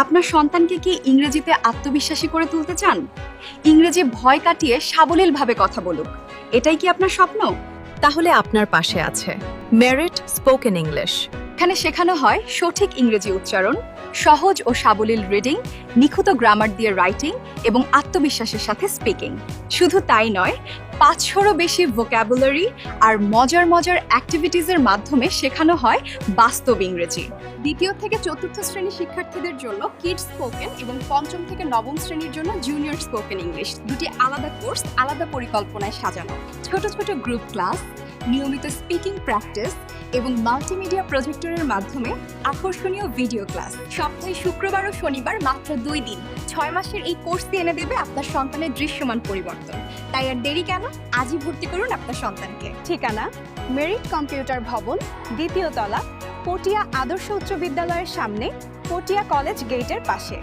আপনার সন্তানকে কি ইংরেজিতে আত্মবিশ্বাসী করে তুলতে চান? ইংরেজি ভয় কাটিয়ে সাবলীলভাবে কথা বলুক, এটাই কি আপনার স্বপ্ন? তাহলে আপনার পাশে আছে মেরিট স্পোকেন ইংলিশ। এখানে শেখানো হয় সঠিক ইংরেজি উচ্চারণ, সহজ ও সাবলীল রিডিং, নিখুঁত গ্রামার দিয়ে রাইটিং এবং আত্মবিশ্বাসের সাথে স্পিকিং। শুধু তাই নয়, 500-রও বেশি ভোক্যাবুলারি আর মজার মজার অ্যাক্টিভিটিজের মাধ্যমে শেখানো হয় বাস্তব ইংরেজি। দ্বিতীয় থেকে চতুর্থ শ্রেণীর শিক্ষার্থীদের জন্য কিডস স্পোকেন এবং পঞ্চম থেকে নবম শ্রেণীর জন্য জুনিয়র স্পোকেন ইংলিশ, দুটি আলাদা কোর্স আলাদা পরিকল্পনায় সাজানো। ছোট ছোট গ্রুপ ক্লাস, নিয়মিত স্পিকিং প্র্যাকটিস এবং মাল্টিমিডিয়া প্রজেক্টরের মাধ্যমে আকর্ষণীয় ভিডিও ক্লাস। সপ্তাহে শুক্রবার ও শনিবার মাত্র 2 দিন। 6 মাসের এই কোর্সটি এনে দেবে আপনার সন্তানের দৃশ্যমান পরিবর্তন। তাই আর দেরি কেন? আজই ভর্তি করুন আপনার সন্তানকে। ঠিকানা মেরিট কম্পিউটার ভবন, দ্বিতীয় তলা, পটিয়া আদর্শ উচ্চ বিদ্যালয়ের সামনে, পটিয়া কলেজ গেটের পাশে।